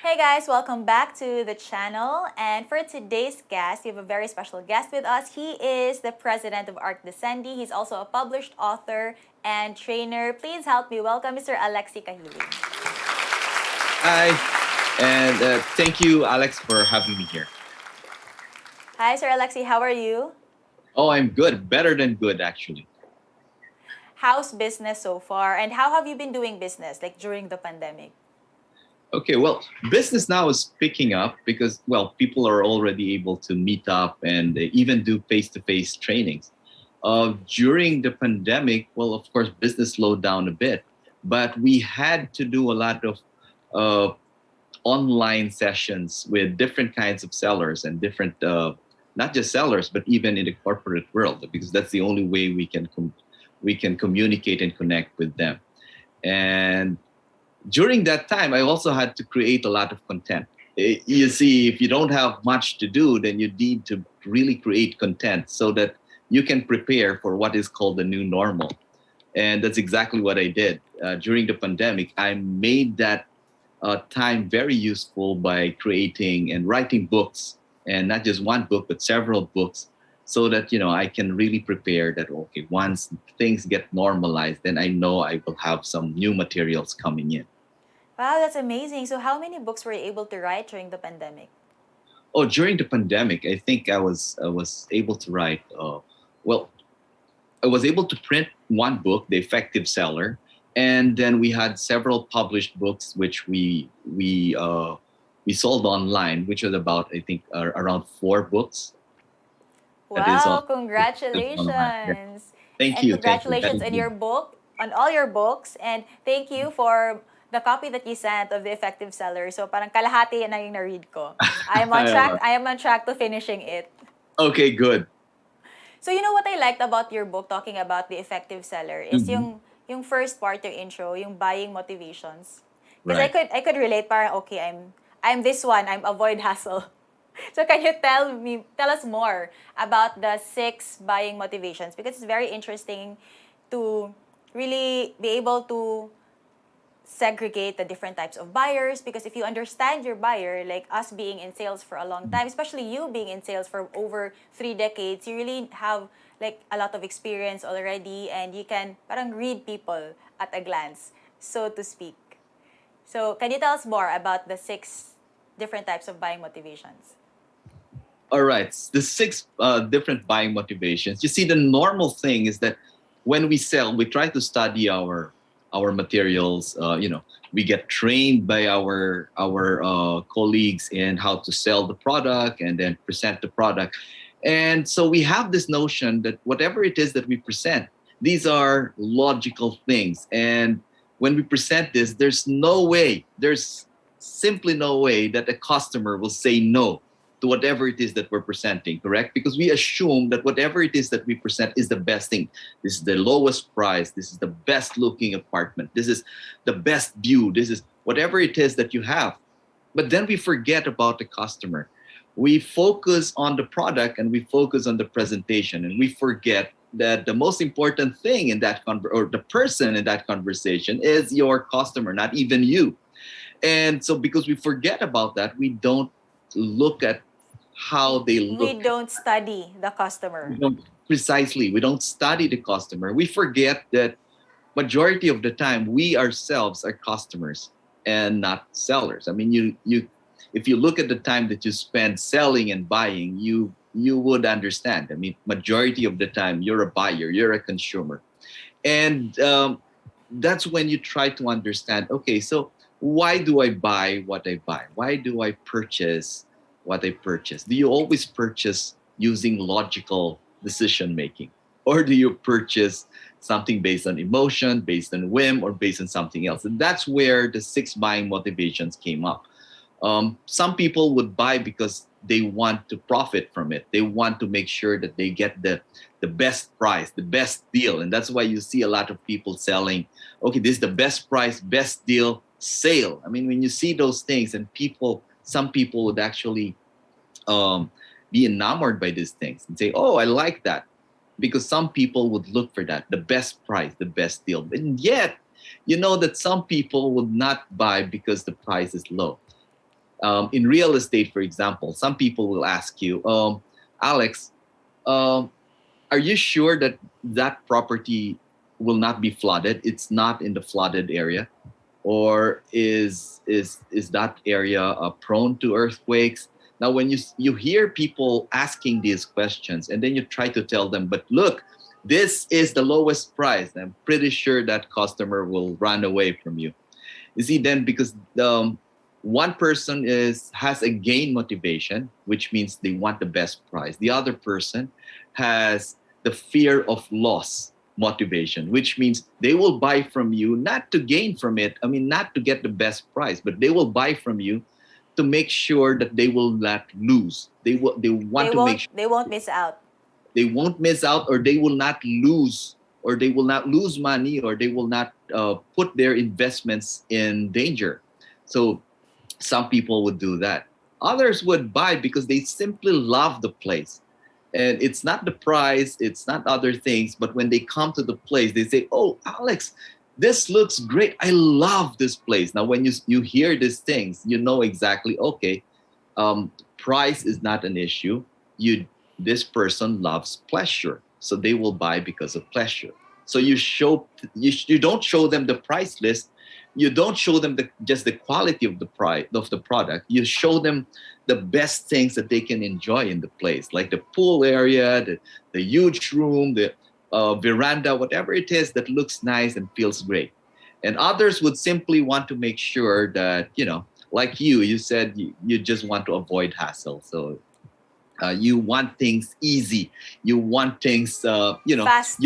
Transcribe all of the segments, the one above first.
Hey guys, welcome back to the channel. And for today's guest, we have a very special guest with us. He is the president of Art Docendi. He's also a published author and trainer. Please help me welcome Mr. Alexey Cahilig. Hi, and thank you, Alex, for having me here. Hi, Sir Alexey. How are you? Oh, I'm good, better than good, actually. How's business so far? And how have you been doing business, like during the pandemic? Okay, well, business now is picking up because, well, people are already able to meet up and even do face-to-face trainings. During the pandemic, well, of course, business slowed down a bit, but we had to do a lot of uh, online sessions with different kinds of sellers and different, not just sellers, but even in the corporate world, because that's the only way we can communicate and connect with them. And during that time, I also had to create a lot of content. You see, if you don't have much to do, then you need to really create content so that you can prepare for what is called the new normal. And that's exactly what I did. During the pandemic, I made that time very useful by creating and writing books, and not just one book, but several books, so that I can really prepare that. Okay, once things get normalized, then I know I will have some new materials coming in. Wow, that's amazing. So, how many books were you able to write during the pandemic? Oh, during the pandemic, I think I was able to write. Well, I was able to print one book, The Effective Seller, and then we had several published books which we sold online, which was about, I think, around four books. That is Wow, just online. Yeah. congratulations. Thank And you, thank you. That congratulations is on good. your book, on all your books. And thank you for the copy that you sent of The Effective Seller. So parang kalahati yan ang yung na-read ko. I am on track. I am on track to finishing it. Okay, good. So you know what I liked about your book talking about the effective seller is Mhm. yung first part yung intro, yung buying motivations. Because Right. I could relate parang okay, I'm this one, I'm avoid hassle. So can you tell us more about the six buying motivations, because it's very interesting to really be able to segregate the different types of buyers, because if you understand your buyer, like us being in sales for a long time, especially you being in sales for over 3 decades, you really have like a lot of experience already, and you can parang read people at a glance, so to speak. So can you tell us more about the six different types of buying motivations? All right. The six different buying motivations. You see, the normal thing is that when we sell, we try to study our materials. We get trained by our colleagues in how to sell the product and then present the product. And so we have this notion that whatever it is that we present, these are logical things. And when we present this, there's simply no way that a customer will say no to whatever it is that we're presenting, correct? Because we assume that whatever it is that we present is the best thing. This is the lowest price. This is the best looking apartment. This is the best view. This is whatever it is that you have. But then we forget about the customer. We focus on the product and we focus on the presentation, and we forget that the most important thing in that or the person in that conversation is your customer, not even you. And so because we forget about that, we don't look at how they We look. don't study the We customer. don't precisely. We don't study the customer. We forget that majority of the time we ourselves are customers and not sellers. I mean, you if you look at the time that you spend selling and buying, you would understand. I mean, majority of the time you're a buyer, you're a consumer, and that's when you try to understand. Okay, so why do I buy what I buy? Why do I purchase what I purchase? Do you always purchase using logical decision making? Or do you purchase something based on emotion, based on whim, or based on something else? And that's where the six buying motivations came up. Some people would buy because they want to profit from it. They want to make sure that they get the best price, the best deal. And that's why you see a lot of people selling, okay, this is the best price, best deal, sale. I mean, when you see those things, and some people would actually um, be enamored by these things and say, oh, I like that. Because some people would look for that, the best price, the best deal. And yet, you know that some people would not buy because the price is low. In real estate, for example, some people will ask you, Alex, um, are you sure that that property will not be flooded? It's not in the flooded area, or is that area prone to earthquakes? Now, when you hear people asking these questions, and then you try to tell them, but look, this is the lowest price, I'm pretty sure that customer will run away from you. You see, then because one person has a gain motivation, which means they want the best price. The other person has the fear of loss motivation, which means they will buy from you not to gain from it. I mean, not to get the best price, but they will buy from you to make sure that they will not lose. They want to make sure They won't miss out. they won't miss out, or they will not lose, or they will not lose money, or they will not put their investments in danger. So some people would do that. Others would buy because they simply love the place. And it's not the price, it's not other things, but when they come to the place, they say, oh, Alex, this looks great. I love this place. Now, when you hear these things, you know exactly, okay, price is not an issue. This person loves pleasure, so they will buy because of pleasure. So you don't show them the price list, you don't show them just the quality of the price of the product. You show them the best things that they can enjoy in the place, like the pool area, the huge room, the veranda, whatever it is that looks nice and feels great. And others would simply want to make sure that, like you said, you just want to avoid hassle. So you want things easy. You want things, Fast.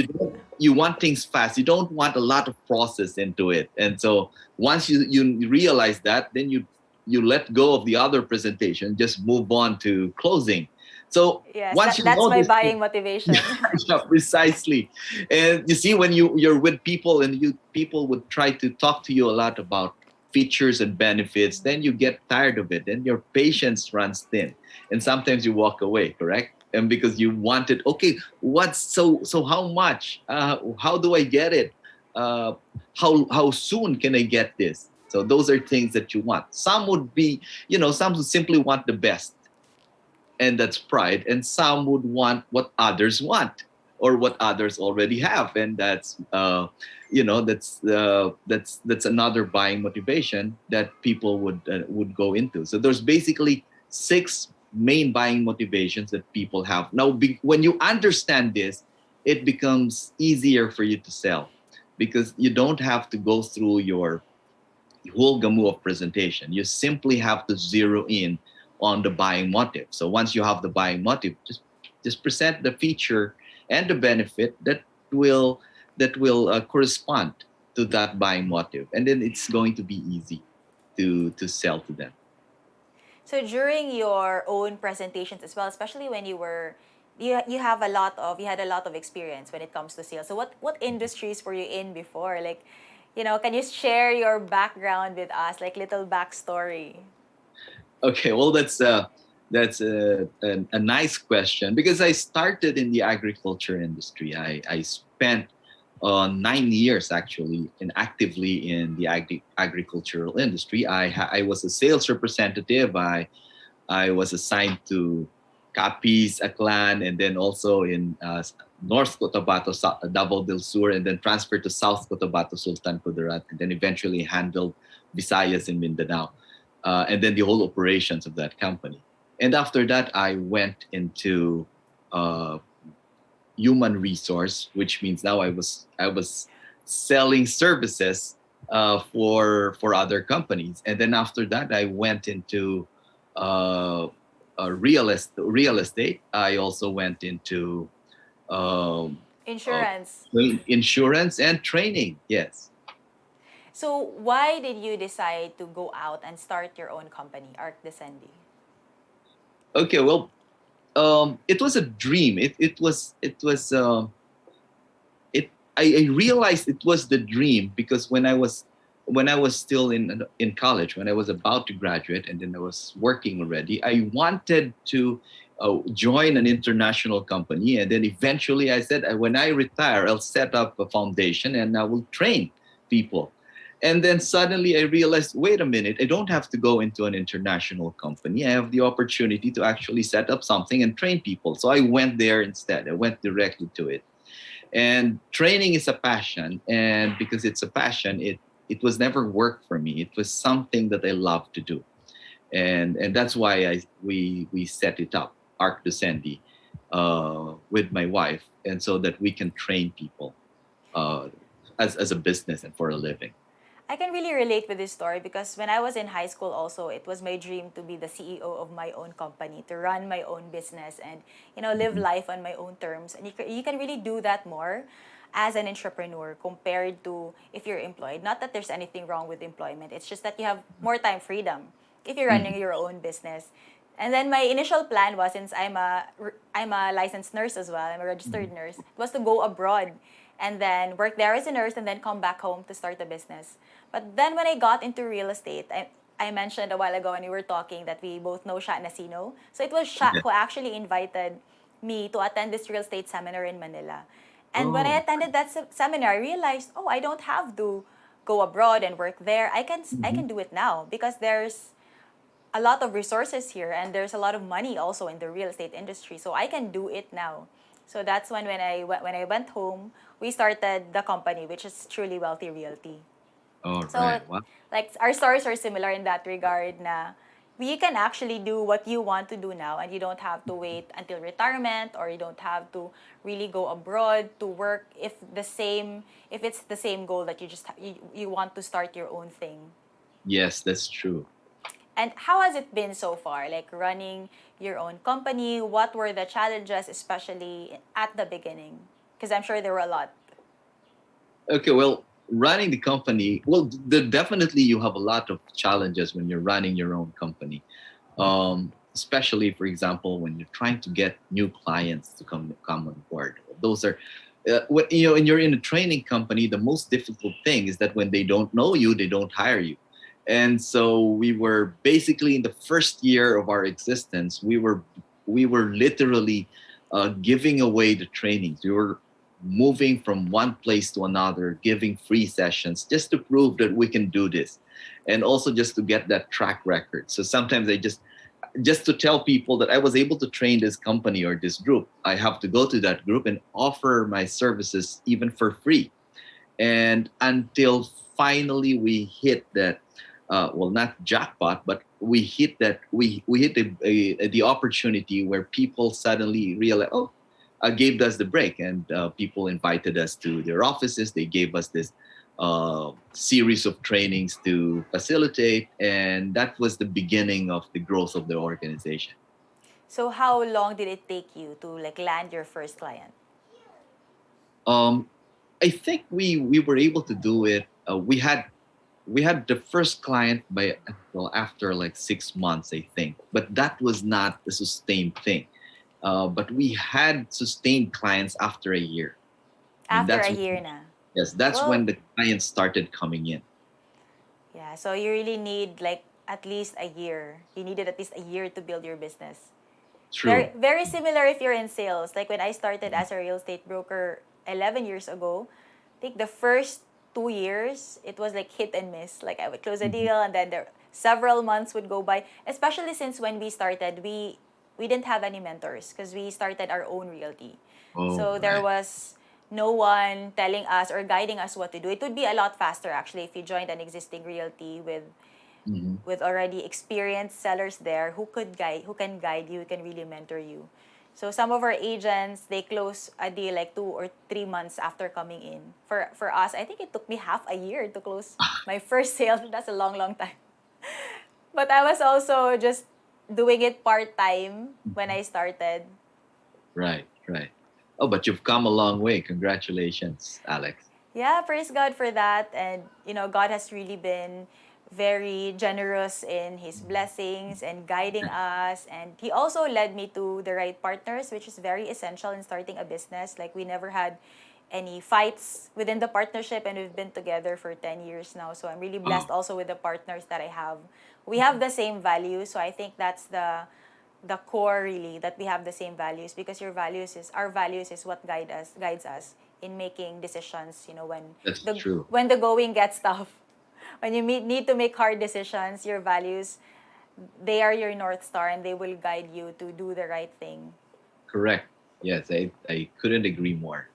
you want things fast. You don't want a lot of process into it. And so once you realize that, then you let go of the other presentation, just move on to closing. So Yes, once you that's know my this, buying motivation. yeah, precisely. And you see, when you're with people and people would try to talk to you a lot about features and benefits, then you get tired of it and your patience runs thin. And sometimes you walk away, correct? And because you wanted, okay, what's so how much? How do I get it? How soon can I get this? So those are things that you want. Some would be, some would simply want the best, and that's pride. And some would want what others want or what others already have, and that's another buying motivation that people would go into. So there's basically 6 main buying motivations that people have. Now, when you understand this, it becomes easier for you to sell, because you don't have to go through your whole gamut of presentation. You simply have to zero in on the buying motive. So once you have the buying motive, just present the feature and the benefit that will correspond to that buying motive, and then it's going to be easy to sell to them. So during your own presentations as well, especially when you had a lot of experience when it comes to sales. So what industries were you in before? Like, can you share your background with us, like little backstory? Okay, well, that's a nice question, because I started in the agriculture industry. I spent 9 years actually actively in the agricultural industry. I was a sales representative. I was assigned to Capiz, Aklan, and then also in North Cotabato, Davao del Sur, and then transferred to South Cotabato, Sultan Kudarat, and then eventually handled Visayas and Mindanao, and then the whole operations of that company. And after that, I went into human resource, which means now I was selling services for other companies. And then after that, I went into real estate. I also went into Insurance. insurance and training. Yes. So why did you decide to go out and start your own company, Arc Descendi? Okay. Well, it was a dream. I realized it was the dream because when I was still in college, when I was about to graduate, and then I was working already, I wanted to join an international company, and then eventually I said, when I retire, I'll set up a foundation and I will train people. And then suddenly I realized, wait a minute, I don't have to go into an international company. I have the opportunity to actually set up something and train people. So I went there instead. I went directly to it. And training is a passion. And because it's a passion, it was never work for me. It was something that I love to do. And that's why we set it up, Arc Docendi, with my wife, and so that we can train people uh, as a business and for a living. I can really relate with this story because when I was in high school also, it was my dream to be the CEO of my own company, to run my own business and, live Mhm. life on my own terms. And you can really do that more as an entrepreneur compared to if you're employed. Not that there's anything wrong with employment. It's just that you have more time freedom if you're Mhm. running your own business. And then my initial plan was, since I'm a licensed nurse as well, I'm a Mhm. registered nurse, was to go abroad and then work there as a nurse and then come back home to start a business. But then when I got into real estate, I mentioned a while ago when we were talking that we both know Sha Nasino. So it was Sha Yeah. who actually invited me to attend this real estate seminar in Manila. And when I Oh. attended that seminar, I realized, oh, I don't have to go abroad and work there. I Mhm. can do it now because there's a lot of resources here and there's a lot of money also in the real estate industry, so I can do it now. So that's when I went home, we started the company, which is Truly Wealthy Realty. All So right. Wow. like our stories are similar in that regard na you can actually do what you want to do now and you don't have to wait until retirement, or you don't have to really go abroad to work if it's the same goal that you want to start your own thing. Yes, that's true. And how has it been so far, like running your own company? What were the challenges, especially at the beginning? Because I'm sure there were a lot. Okay, well, running the company, well, definitely you have a lot of challenges when you're running your own company. Especially, for example, when you're trying to get new clients to come on board. Those are, when you're in a training company, the most difficult thing is that when they don't know you, they don't hire you. And so we were basically in the first year of our existence, we were literally giving away the trainings. We were moving from one place to another, giving free sessions just to prove that we can do this, and also just to get that track record. So sometimes I just to tell people that I was able to train this company or this group, I have to go to that group and offer my services even for free. And until finally we hit that, well, not jackpot, but we hit that, we hit the opportunity where people suddenly realize, oh, gave us the break, and people invited us to their offices. They gave us this series of trainings to facilitate, and that was the beginning of the growth of the organization. So how long did it take you to like land your first client? Um, I think we were able to do it. We had the first client by, well, after like 6 months, I think, but that was not a sustained thing. But we had sustained clients after a year. I mean, After a year na. that's when Well, the clients started coming in. yeah, so you really need like at least a year. You needed at least a year to build your business. True. Very similar if you're in sales. Like when I started as a real estate broker 11 years ago, I think the first 2 years, it was like hit and miss. Like I would close a Mhm. deal and then several months would go by. Especially since when we started, we didn't have any mentors because we started our own realty. Oh, So there right. was no one telling us or guiding us what to do. It would be a lot faster actually if you joined an existing realty Mhm. with already experienced sellers there who can guide you, who can really mentor you. So some of our agents, they close a deal like 2 or 3 months after coming in. For us, I think it took me half a year to close my first sale. That's a long time. But I was also just doing it part time when Mhm. I started. Right, right. Oh, but you've come a long way. Congratulations, Alex. Yeah, praise God for that. And, God has really been very generous in His blessings and guiding us. And He also led me to the right partners, which is very essential in starting a business. Like, we never had any fights within the partnership, and we've been together for 10 years now. So I'm really blessed Oh, also with the partners that I have. We have the same values. So I think that's the core really, that we have the same values, because our values is what guides us in making decisions, that's true. when the going gets tough. When you need to make hard decisions, your values, they are your North Star and they will guide you to do the right thing. Correct. Yes, I couldn't agree more.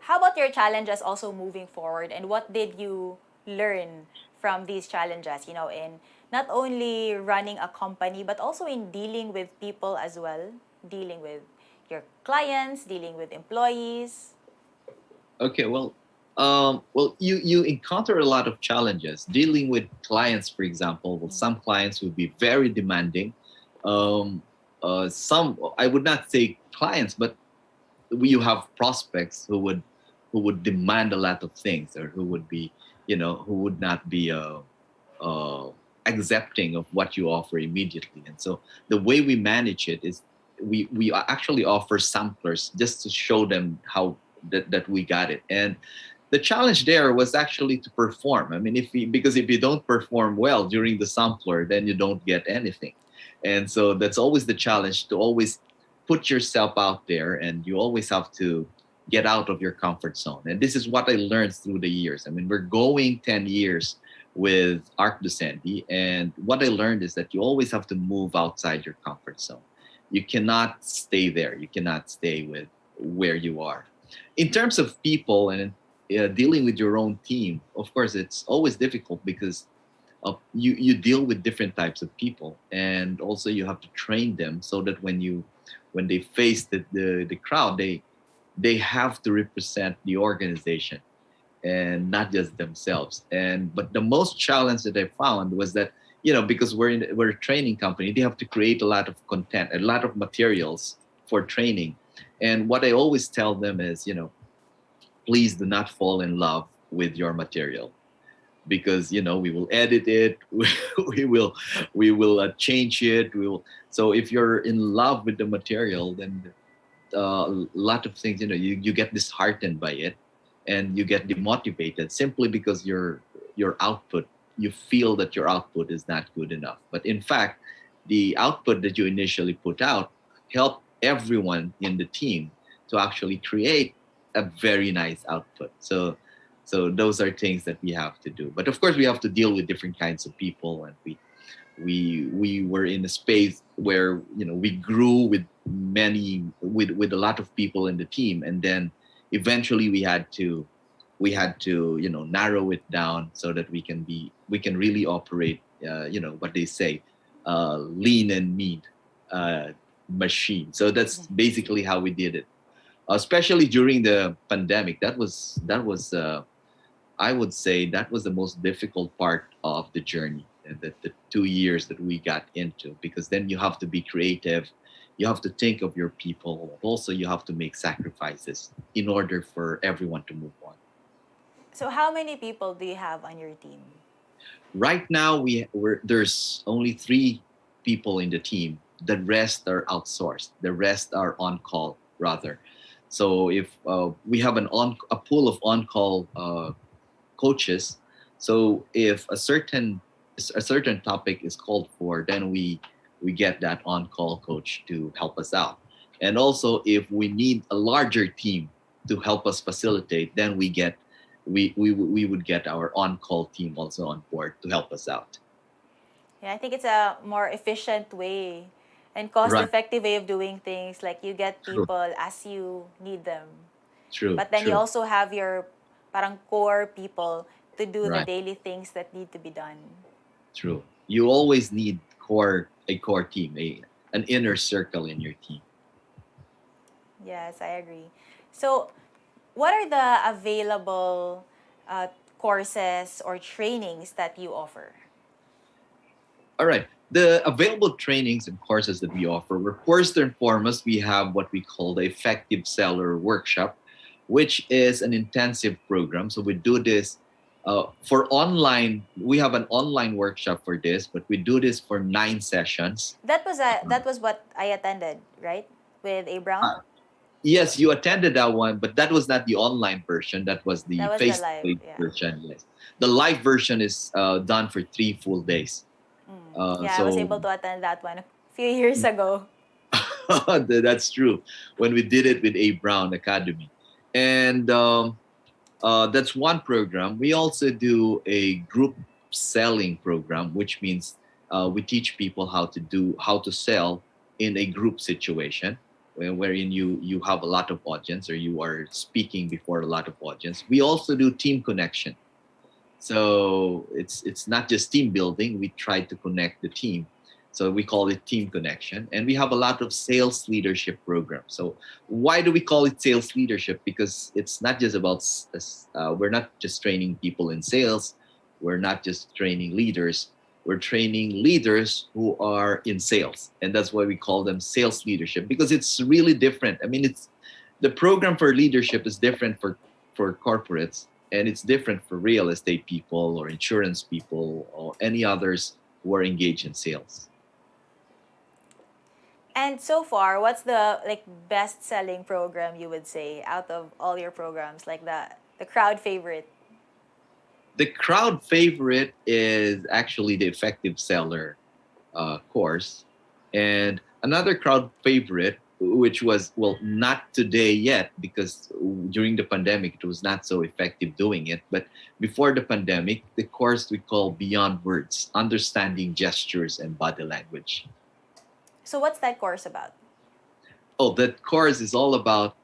How about your challenges also moving forward, and what did you learn from these challenges, in not only running a company but also in dealing with people as well, dealing with your clients, dealing with employees? Okay, well, you encounter a lot of challenges dealing with clients. For example, well, some clients would be very demanding. Um, some I would not say clients, but you have prospects who would demand a lot of things, or who would be, who would not be uh, accepting of what you offer immediately. And so the way we manage it is we actually offer samplers just to show them how that we got it. And the challenge there was actually to perform. I mean, because if you don't perform well during the sampler, then you don't get anything. And so that's always the challenge, to always put yourself out there, and you always have to get out of your comfort zone. And this is what I learned through the years. I mean, we're going 10 years with Arc Docendi, and what I learned is that you always have to move outside your comfort zone. You cannot stay there. You cannot stay with where you are. In terms of people and dealing with your own team, of course, it's always difficult because you deal with different types of people, and also you have to train them so that when they face the crowd, they have to represent the organization and not just themselves. And but the most challenge that I found was that, because we're a training company, they have to create a lot of content, a lot of materials for training. And what I always tell them is, please do not fall in love with your material, because we will edit it, we will change it, we will. So if you're in love with the material, then a lot of things, you get disheartened by it, and you get demotivated simply because your output, you feel that your output is not good enough. But in fact, the output that you initially put out helped everyone in the team to actually create a very nice output. So those are things that we have to do. But of course, we have to deal with different kinds of people, and we were in a space where we grew with a lot of people in the team, and then eventually we had to narrow it down so that we can really operate, what they say, lean and mean uh, machine. So that's basically how we did it, especially during the pandemic. That was I would say that was the most difficult part of the journey, the 2 years that we got into, because then you have to be creative, you have to think of your people, also you have to make sacrifices in order for everyone to move on. So how many people do you have on your team? Right now, there's only 3 people in the team. The rest are outsourced. The rest are on call, rather. So if we have a pool of on call coaches, so if a certain topic is called for, then we get that on call coach to help us out. And also, if we need a larger team to help us facilitate, then we would get our on call team also on board to help us out. Yeah, I think it's a more efficient way and cost Right. effective way of doing things. Like you get True. people as you need them. True. But then you True. also have your parang core people to do the Right. daily things that need to be done. True. You always need a core team, an inner circle in your team. Yes, I agree. So, what are the available uh, courses or trainings that you offer? All right. The available trainings and courses that we offer, were first and foremost, we have what we call the Effective Seller Workshop, which is an intensive program. So we do this for online. We have an online workshop for this, but we do this for 9 sessions. That was what I attended, right? With A Brown. Uh, yes, you attended that one, but that was not the online version. That was That the was the live, face-to-face yeah. version. Yes, the live version is done for 3 full days. Yeah, I was So able to attend that one a few years ago. that's true. When we did it with A Brown Academy, and That's one program. We also do a group selling program, which means we teach people how to sell in a group situation, wherein you have a lot of audience or you are speaking before a lot of audience. We also do team connection. So it's not just team building. We try to connect the team. So we call it team connection, and we have a lot of sales leadership programs. So why do we call it sales leadership? Because it's not just about we're not just training people in sales. We're not just training leaders. We're training leaders who are in sales, and that's why we call them sales leadership, because it's really different. I mean, it's the program for leadership is different for corporates, and it's different for real estate people or insurance people or any others who are engaged in sales. And so far, what's the like best selling program you would say out of all your programs, like the crowd favorite? The crowd favorite is actually the effective seller course, and another crowd favorite, which was, well, not today yet because during the pandemic it was not so effective doing it, but before the pandemic, the course we call Beyond Words: Understanding Gestures and Body Language. So what's that course about? Oh, that course is all about,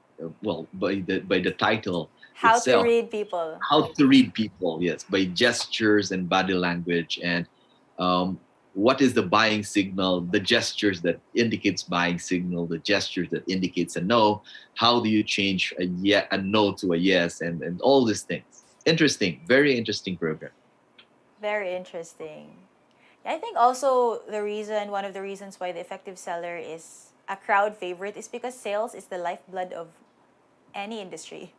well, by the title How to itself, read people. how to read people, yes, by gestures and body language, and um, what is the buying signal, the gestures that indicates buying signal, the gestures that indicates a no, how do you change a no to a yes, and all these things. Interesting, very interesting program. Very interesting. I think also one of the reasons why the effective seller is a crowd favorite is because sales is the lifeblood of any industry.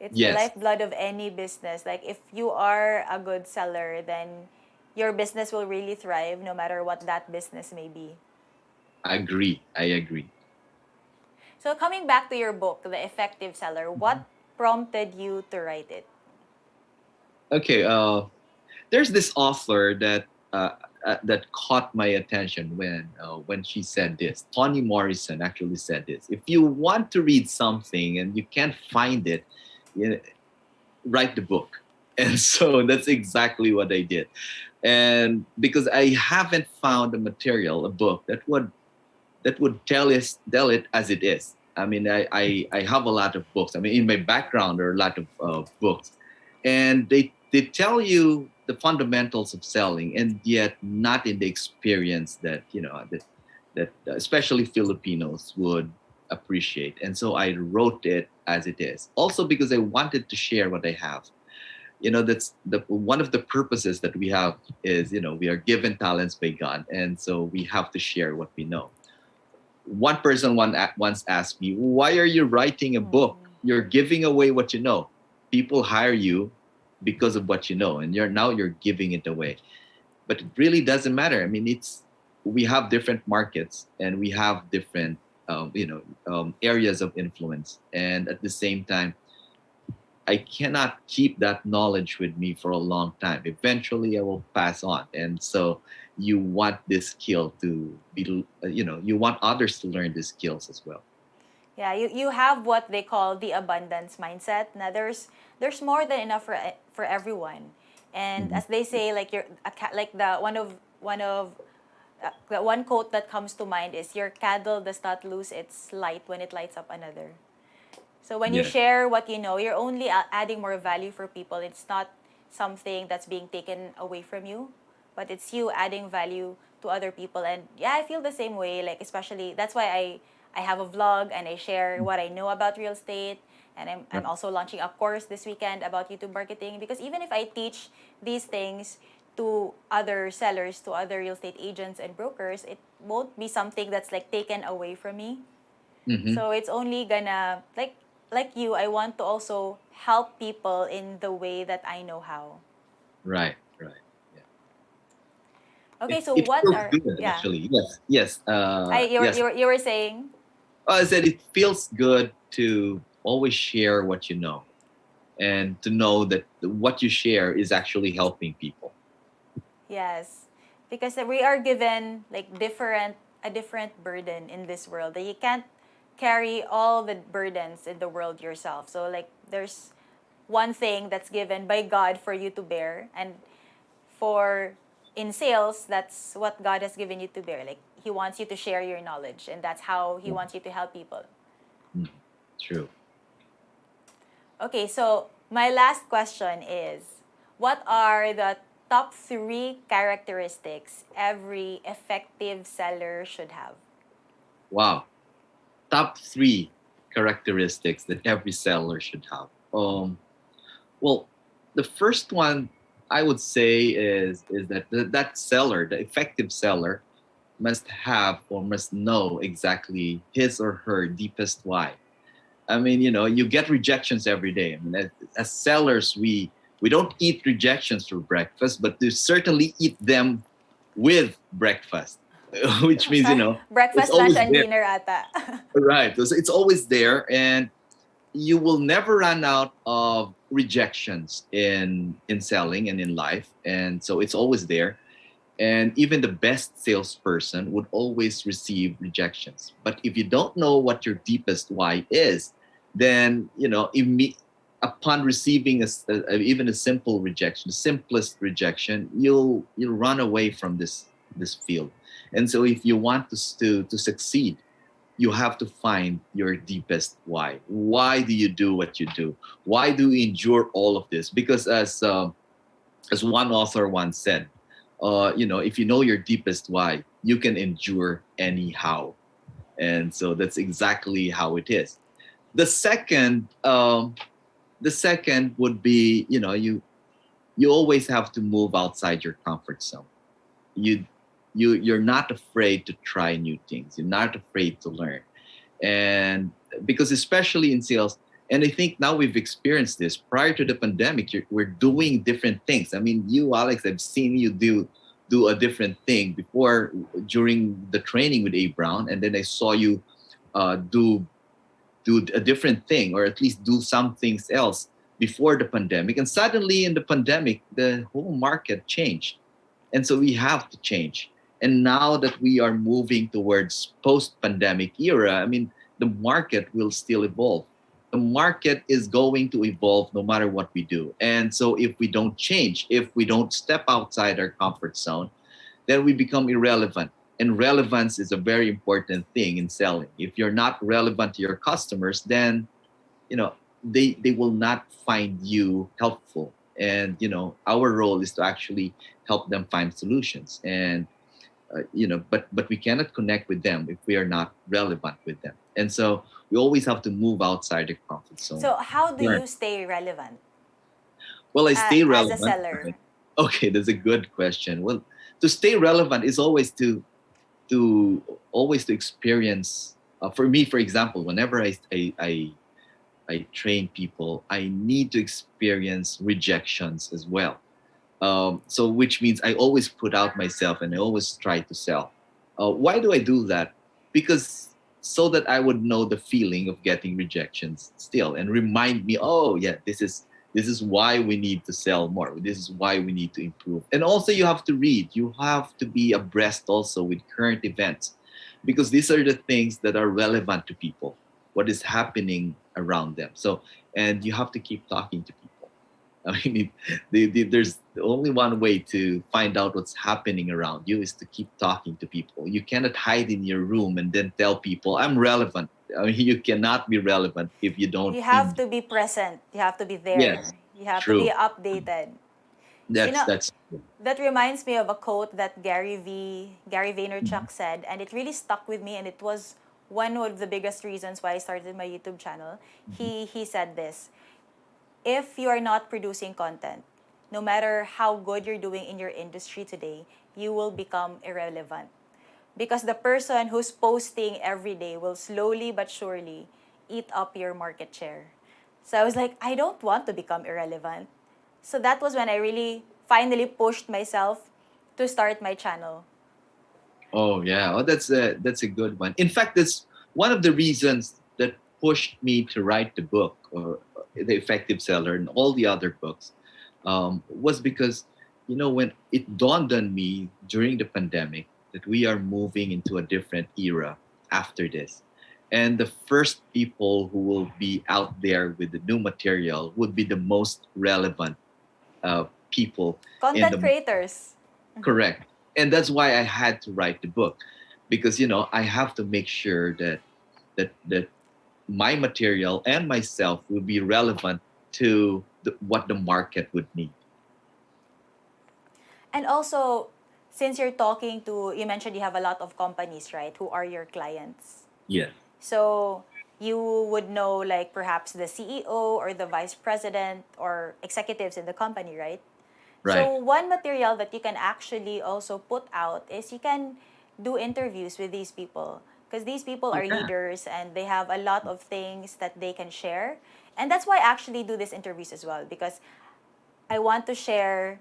It's the Yes, lifeblood of any business. Like if you are a good seller, then your business will really thrive no matter what that business may be. I agree. So coming back to your book, The Effective Seller, what prompted you to write it? Okay, there's this author that caught my attention when she said this. Toni Morrison actually said this: if you want to read something and you can't find it, you write the book. And so that's exactly what I did. And because I haven't found a book that would tell it as it is. I mean, I have a lot of books. I mean, in my background, there are a lot of books, and they tell you the fundamentals of selling, and yet not in the experience that that especially Filipinos would appreciate. And so I wrote it as it is. Also because I wanted to share what I have. That's the one of the purposes that we have is, we are given talents by God, and so we have to share what we know. One person once asked me, why are you writing a book? You're giving away what you know. People hire you because of what you know, and you're giving it away. But it really doesn't matter. I mean, we have different markets, and we have different areas of influence, and at the same time, I cannot keep that knowledge with me for a long time. Eventually, I will pass on. And so you want this skill to be, you want others to learn these skills as well. Yeah, you have what they call the abundance mindset. Now there's more than enough for everyone. And Mhm. as they say, like like the one quote that comes to mind is your candle does not lose its light when it lights up another. So when you Yes, share what you know, you're only adding more value for people. It's not something that's being taken away from you, but it's you adding value to other people. And yeah, I feel the same way. Like especially that's why I have a vlog and I share what I know about real estate. And I'm right. also launching a course this weekend about YouTube marketing because even if I teach these things to other sellers, to other real estate agents and brokers, it won't be something that's like taken away from me. Hmm. So it's only gonna like you, I want to also help people in the way that I know how. Right, right. Yeah. Okay, It, so it what feels are good, yeah. actually. Yes, yes, I yes. you were saying I said it feels good to always share what you know, and to know that what you share is actually helping people. yes. Because we are given like a different burden in this world. That you can't carry all the burdens in the world yourself. So like there's one thing that's given by God for you to bear, and for in sales, that's what God has given you to bear. Like He wants you to share your knowledge, and that's how He wants you to help people. Mm. True. Okay, so my last question is, what are the top three characteristics every effective seller should have? Wow. Top three characteristics that every seller should have. Well, the first one I would say is that that seller, the effective seller, must have or must know exactly his or her deepest why. I mean, you get rejections every day. I mean, as sellers, we don't eat rejections for breakfast, but we certainly eat them with breakfast, which means it's Breakfast, lunch, always and there, dinner ata. right? So it's always there, and you will never run out of rejections in selling and in life, and so it's always there. And even the best salesperson would always receive rejections. But if you don't know what your deepest why is, then upon receiving even a simple rejection, the simplest rejection, you'll run away from this field. And so if you want to succeed, you have to find your deepest why. Why do you do what you do? Why do you endure all of this? Because as one author once said, if you know your deepest why, you can endure anyhow. And so that's exactly how it is. The second, would be, you always have to move outside your comfort zone. You you're not afraid to try new things. You're not afraid to learn, and because especially in sales, and I think now we've experienced this prior to the pandemic, we're doing different things. I mean, you, Alex, I've seen you do a different thing before during the training with A Brown, and then I saw you do a different thing, or at least do some things else before the pandemic. And suddenly in the pandemic, the whole market changed, and so we have to change. And now that we are moving towards post-pandemic era, I mean, the market will still evolve. The market is going to evolve no matter what we do. And so if we don't change, if we don't step outside our comfort zone, then we become irrelevant. And relevance is a very important thing in selling. If you're not relevant to your customers, then they will not find you helpful. And our role is to actually help them find solutions. And but we cannot connect with them if we are not relevant with them. And so we always have to move outside the comfort zone. So, how do Learn. you stay relevant Well, I stay as a relevant. seller? Right? Okay, that's a good question. Well, to stay relevant is always to experience. For me, for example, whenever I train people, I need to experience rejections as well. So which means I always put out myself and I always try to sell. Why do I do that? Because so that I would know the feeling of getting rejections still, and remind me, oh yeah, this is why we need to sell more. This is why we need to improve. And also you have to read. You have to be abreast also with current events, because these are the things that are relevant to people, what is happening around them. So, and you have to keep talking to people. I mean, there's only one way to find out what's happening around you is to keep talking to people. You cannot hide in your room and then tell people, I'm relevant. I mean, you cannot be relevant if you don't. You have to be present. You have to be Yes, there. You have to be true. updated. You That's know, that's that reminds me of a quote that Gary Mhm. Vaynerchuk said, and it really stuck with me, and it was one of the biggest reasons why I started my YouTube channel. Mhm. He said this: if you are not producing content, no matter how good you're doing in your industry today, you will become irrelevant. Because the person who's posting every day will slowly but surely eat up your market share. So I was like, I don't want to become irrelevant. So that was when I really finally pushed myself to start my channel. Oh yeah, oh that's a good one. In fact, that's one of the reasons that pushed me to write the book, or the Effective Seller, and all the other books, was because when it dawned on me during the pandemic that we are moving into a different era after this, And the first people who will be out there with the new material would be the most relevant people in Content the creators. correct. And that's why I had to write the book, because I have to make sure that my material and myself will be relevant to what the market would need. And also, since you're talking to, you mentioned you have a lot of companies, right, who are your clients. Yeah. So you would know, like, perhaps the CEO or the vice president or executives in the company, right? So Right. one material that you can actually also put out is you can do interviews with these people, because these people are Yeah. leaders and they have a lot of things that they can share. And that's why I actually do these interviews as well, because I want to share,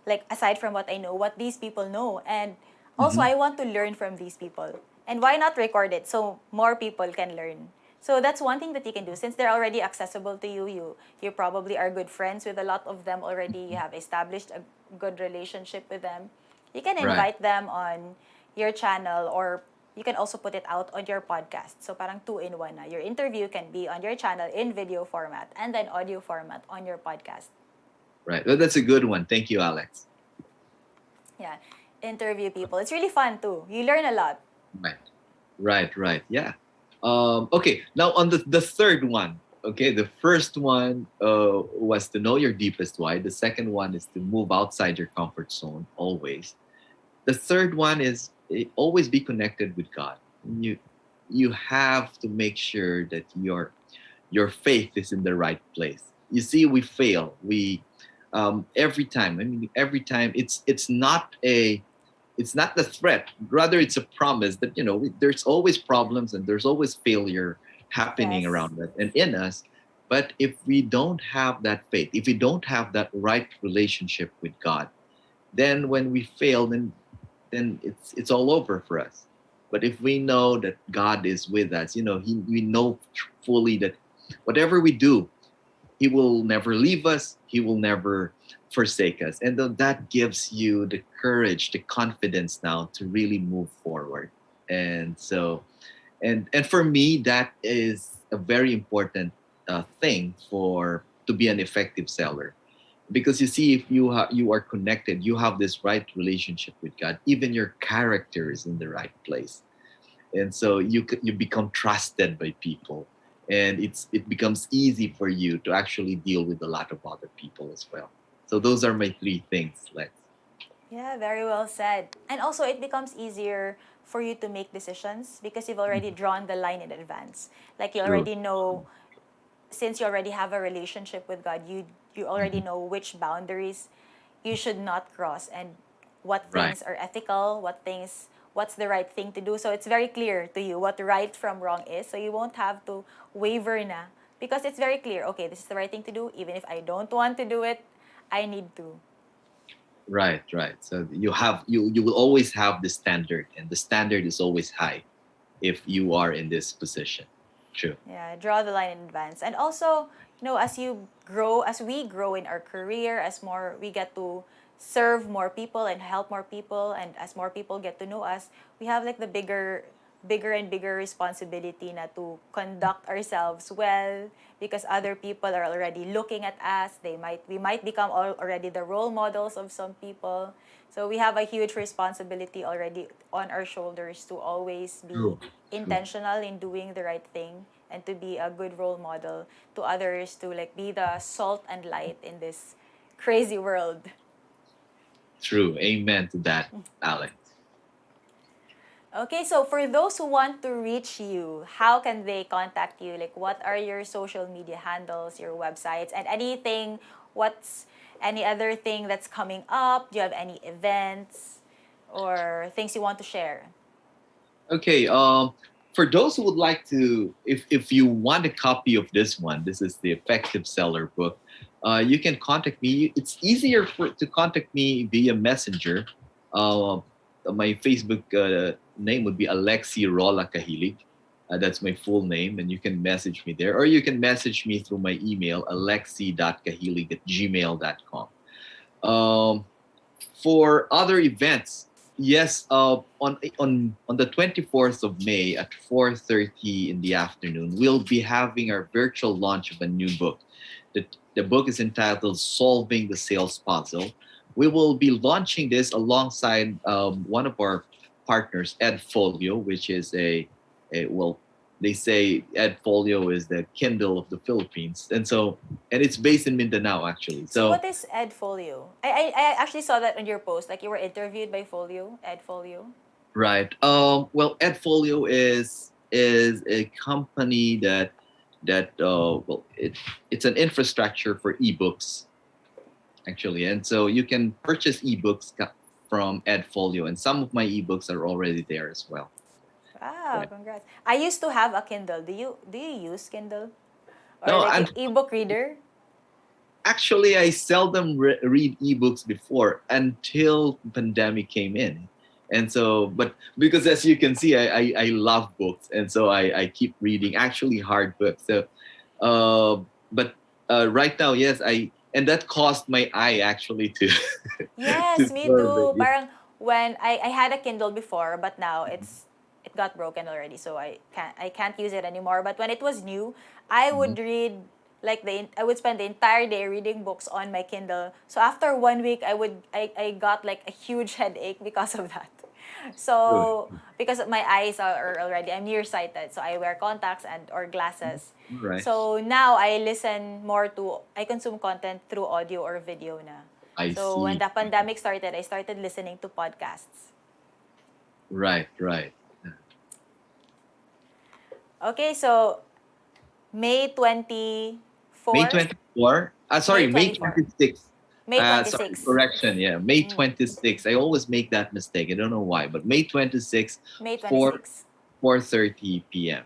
like, aside from what I know, what these people know. And also, Hmm. I want to learn from these people. And why not record it so more people can learn? So that's one thing that you can do. Since they're already accessible to you, you probably are good friends with a lot of them already. You have established a good relationship with them. You can Right. invite them on your channel, or you can also put it out on your podcast. So parang two in one na. Your interview can be on your channel in video format and then audio format on your podcast. Right. Well, that's a good one. Thank you, Alex. Yeah, interview people. It's really fun too. You learn a lot. Right. Right. Right. Yeah. Okay. Now on the third one. Okay. The first one was to know your deepest why. The second one is to move outside your comfort zone always. The third one is always be connected with God. You have to make sure that your faith is in the right place. You see, we fail. We every time. I mean, every time it's not the threat. Rather, it's a promise that there's always problems and there's always failure happening Yes. around us and in us. But if we don't have that faith, if we don't have that right relationship with God, then when we fail, then it's all over for us. But if we know that God is with us, we know fully that whatever we do, He will never leave us. He will never forsake us. And that gives you the courage, the confidence now to really move forward. And so, and for me, that is a very important thing for to be an effective seller, because you see, if you are connected, you have this right relationship with God, even your character is in the right place, and so you become trusted by people, and it becomes easy for you to actually deal with a lot of other people as well. So those are my three things, Lex. Yeah, very well said. And also, it becomes easier for you to make decisions because you've already Mhm. drawn the line in advance. Like you True. already know, since you already have a relationship with God, you already Mhm. know which boundaries you should not cross, and what Right. things are ethical, what's the right thing to do. So it's very clear to you what right from wrong is. So you won't have to waver na, because it's very clear, okay, this is the right thing to do. Even if I don't want to do it, I need to. Right. Right. So you will always have the standard, and the standard is always high if you are in this position. True. Yeah, draw the line in advance. And also, as you grow, as we grow in our career, as more we get to serve more people and help more people, and as more people get to know us, we have like the bigger and bigger responsibility na to conduct ourselves well, because other people are already looking at us. We might become already the role models of some people. So we have a huge responsibility already on our shoulders to always be True. True. intentional in doing the right thing, and to be a good role model to others, to like be the salt and light in this crazy world. True. Amen to that, Alex. Okay, so for those who want to reach you, how can they contact you? Like, what are your social media handles, your websites, and anything? What's any other thing that's coming up? Do you have any events or things you want to share? Okay. For those who would like to, if you want a copy of this one, this is the Effective Seller book. You can contact me. It's easier to contact me via Messenger. Uh, my Facebook name would be Alexey Cahilig. That's my full name, and you can message me there, or you can message me through my email, alexey.cahilig@gmail.com. Um, for other events, Yes, on the 24th of May at 4:30 in the afternoon, we'll be having our virtual launch of a new book. The book is entitled Solving the Sales Puzzle. We will be launching this alongside one of our partners, Edfolio, which is well, they say Edfolio is the Kindle of the Philippines, and it's based in Mindanao actually. So So what is Edfolio? I actually saw that on your post. Like you were interviewed by Folio, Edfolio. right. Well, Edfolio is a company that it's an infrastructure for ebooks actually, and so you can purchase ebooks from Edfolio, and some of my ebooks are already there as well. Wow, Right. congrats. I used to have a Kindle. Do you use Kindle? Or No, like and an ebook reader? actually, I seldom read ebooks before until pandemic came in, and so but because as you can see, I love books, and so I keep reading actually hard books. So but right now, yes, I and that caused my eye actually to Yes, to me swerve it. too. Parang when I had a Kindle before, but now it got broken already, so I can't use it anymore. But when it was new, I Mhm. would read like I would spend the entire day reading books on my Kindle. So after 1 week, I got like a huge headache because of that. Good. So because my eyes are already I'm nearsighted, so I wear contacts and or All glasses. right. So now I consume content through audio or video na. I So when see. the pandemic started, I started listening to podcasts. Right, right. Okay, so May May 24, 24. May Sorry, May 24, 26. May Sorry, 26, correction. Yeah, May 26. I always make that mistake. I don't know why, but May 26, May 4 26. 4:30 p.m.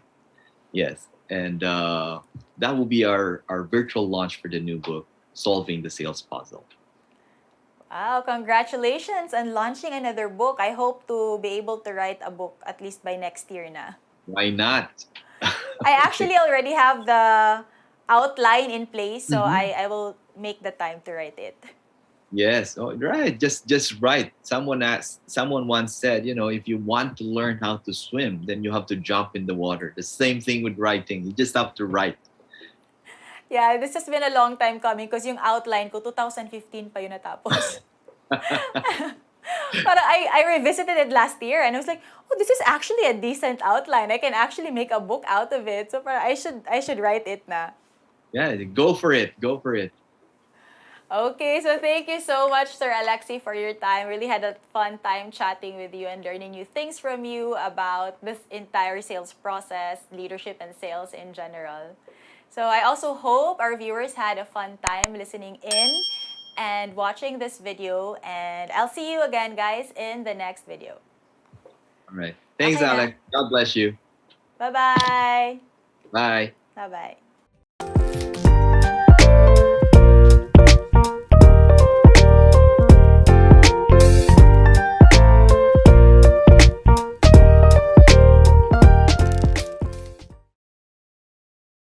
Yes, and that will be our virtual launch for the new book, Solving the Sales Puzzle. Wow, congratulations on launching another book. I hope to be able to write a book at least by next year na. Why not? I Okay. actually already have the outline in place, so Mhm. I will make the time to write it. Yes. Oh, right. Just right. Someone once said, if you want to learn how to swim, then you have to jump in the water. The same thing with writing. You just have to write. Yeah, this has been a long time coming because yung outline ko, 2015 pa yun natapos. But I revisited it last year and I was like, oh, this is actually a decent outline. I can actually make a book out of it. So I should write it na. Yeah, go for it. Go for it. Okay, so thank you so much, Sir Alexey, for your time. Really had a fun time chatting with you and learning new things from you about this entire sales process, leadership, and sales in general. So I also hope our viewers had a fun time listening in and watching this video. And I'll see you again, guys, in the next video. All right. Thanks, Okay na. Alex. God bless you. Bye-bye. Bye. Bye-bye.